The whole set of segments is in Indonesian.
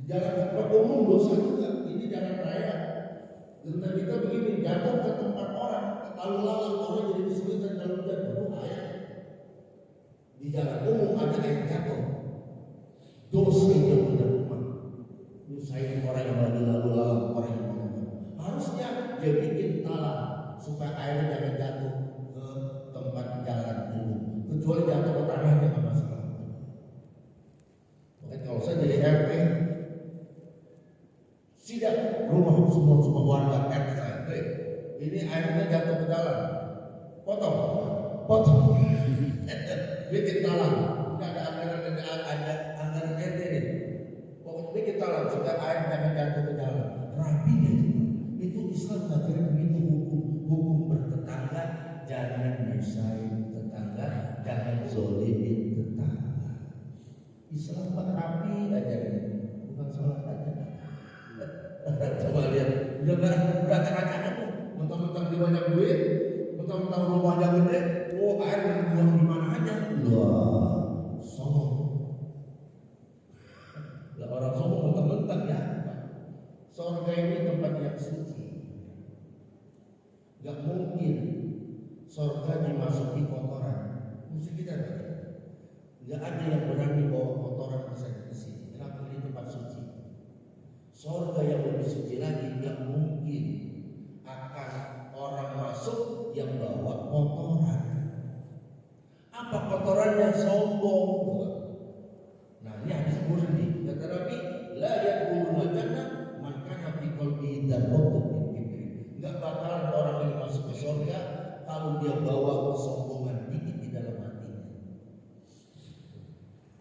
Jalan tempat umum dosa juga. Ini jalan raya. Tentang kita begini, jatuh ke tempat orang, lalu orang jadi kesulitan kalau jatuh bahaya. Di jalan umum ada yang jatuh, dosa itu tidak rumah. Nyusahin orang yang lagi lalu lalang, orang yang menunggu. Harusnya dia bikin talang supaya airnya jangan jatuh ke tempat jalan umum. Kecuali jatuh ke tanahnya nggak masalah. Makanya kalau saya jadi RT, sidak rumah semua warga RT saya. Ini airnya jatuh ke jalan, potong. Bikin talang. Nggak ada anggaran RT nih. Pokoknya bikin talang supaya air jangan jatuh ke jalan. Rapi deh. Itu Islam ngajarin begitu hukum bertetangga, jangan nyusahin tetangga, jangan zolimin tetangga. Islam pak rapi ajarin, bukan sholat aja. Coba lihat, udah nggak acak-acakan tuh. Mentang-mentang dia banyak duit, mentang-mentang rumahnya gede, air berbuang di mana aja. Wah, sombong. Lah orang sombong mentang-mentang ya. Surga ini tempat yang suci. Gak mungkin surga dimasuki kotoran. Mesti kita lihat. Gak ada yang berani bawa kotoran ke sini. Kenapa ini tempat suci? Surga yang lebih suci lagi gak mungkin akan orang masuk yang bawa kotoran. Apa kotorannya? Sombong. Nah ini hadis murni. Kata Nabi, la yadkhulul jannah man kana fi qalbihi dzarratun min kibrin. Enggak bakalan orang ini masuk ke surga kalau dia bawa kesombongan dikit di dalam hatinya.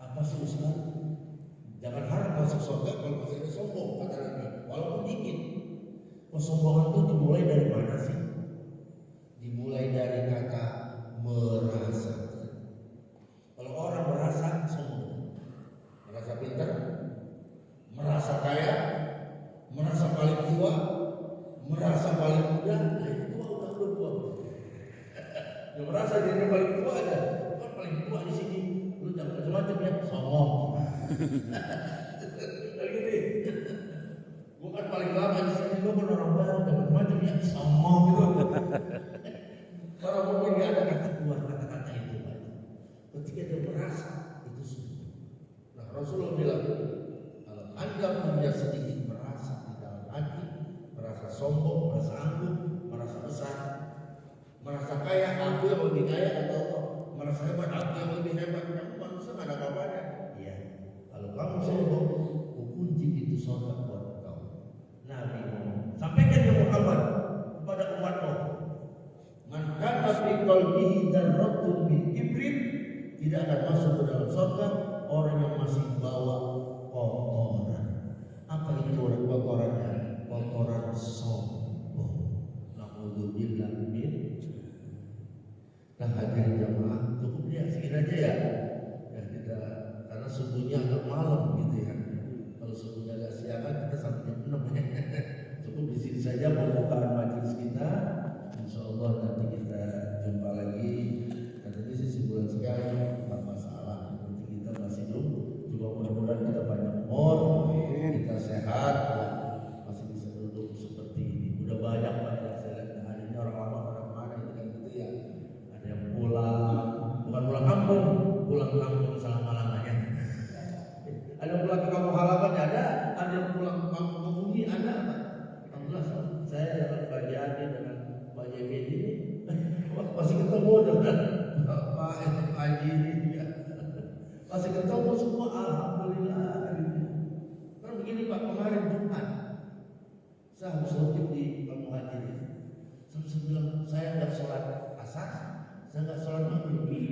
Apa sih Ustaz? Jangan harap masuk surga kalau masih ada sombong, kata Nabi. Walaupun dikit. Kesombongan itu dimulai dari mana sih? Dimulai dari kata merasa. Kalau orang merasa sombong, merasa pintar, merasa kaya, merasa paling tua, merasa paling muda, nah itu udah buang. Yang merasa dirinya paling tua aja, kan paling tua di sini, lu jangan macam-macam ya, sombong. Gitu. Bukan paling lama di sini, lu kan orang baru, jangan macam-macam ya, sombong gitu. Orang mungkin nggak ada kata keluar kata-kata itu. Ketika dia merasa itu sudah. Nah Rasulullah bilang, kalau Anda punya sedikit merasa di dalam hati, merasa sombong, merasa angkuh, merasa besar, merasa kaya, aku yang lebih kaya, atau merasa hebat, aku yang lebih hebat, kamu manusia nggak ada apa-apanya. Iya, kalau kamu sombong, kunci itu surga buat kamu. Nabi ngomong, sampaikan ke Muhammad kepada umatmu, man kana fi qalbihi dzarratun min kibrin, tidak akan masuk ke dalam surga orang yang masih bawa kotoran. Apa itu kotorannya? Kotoran sombong. Naudzubillah min. Nah hadirin jamaah, cukup ya sekian aja ya. Ya kita karena subuhnya agak malam gitu ya. Kalau subuhnya agak siangan kita sampai jam 6 ya. Cukup di sini saja pembukaan majelis kita. Insyaallah nanti kita jumpa lagi. Katanya sih sebulan sekali, tak masalah. Nanti kita masih hidup. Juga mudah-mudahan kita banyak umur, kita sehat, masih bisa duduk seperti ini. Udah banyak saya lihat hari ini orang lama orang mana itu kan gitu ya. Ada yang pulang, bukan pulang kampung, pulang kampung selama-lamanya. Ada yang pulang ke kampung halaman ada yang pulang ke kampung bumi ada. Alhamdulillah saya dapat bagian dengan Pak Yemi ini masih ketemu dengan Pak Haji ini ya. Masih ketemu semua, alhamdulillah. Karena begini Pak, kemarin Jumat saya harus khotib di Kampung Haji ini. Saya bilang saya nggak sholat asar, saya nggak sholat maghrib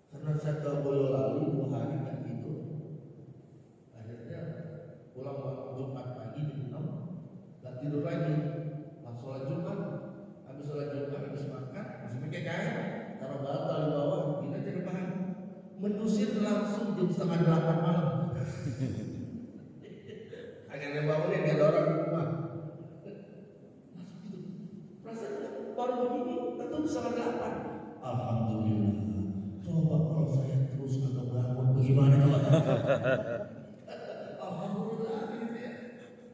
karena saya ke Boyolali 2 hari nggak tidur. Akhirnya pulang Jumat pagi di nggak tidur lagi. Sholat Jumat, habis sholat Jumat, habis makan, masih pakai kain, taruh bantal di bawah, ini aja depan, mendusir langsung jam 7:30 malam. Akhirnya bangunin ada orang di rumah. Langsung gitu, rasanya baru begini, tentu 7:30. Alhamdulillah. Coba kalau saya terus agak bangun gimana coba? Alhamdulillah gitu ya.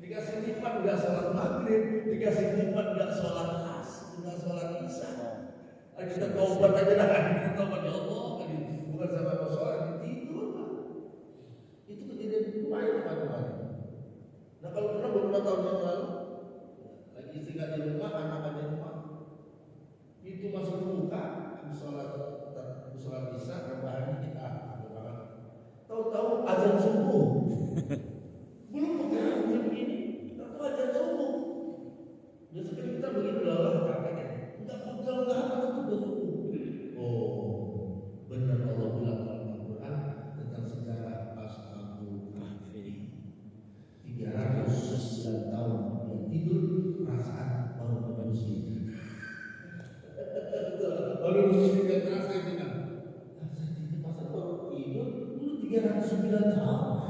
Dikasih nikmat nggak sholat maghrib, dikasih nikmat nggak sholat asar, nggak sholat isya. Kita taubat aja dah, kita taubat ya Allah, bukan sama sholat tidur. Itu kejadian kemarin teman-teman. Nah kalau pernah beberapa tahun yang lalu, lagi istri nggak di rumah, anak ada di rumah, itu masuk buka, sholat isya, rebahannya kita rebahan. Tahu-tahu azan subuh, belum pegang jam ini, tahu azan subuh. Biasanya kita begitu lah kakek, nggak pegang nggak apa itu sudah subuh. Oh, benar Allah bilang dalam Al-Quran tentang sejarah Ashabul Kahfi. 309 tahun dia tidur, perasaan baru manusia. Baru manusia terasa itu kan. Saya tidur pasal baru tidur, dulu 309 tahun.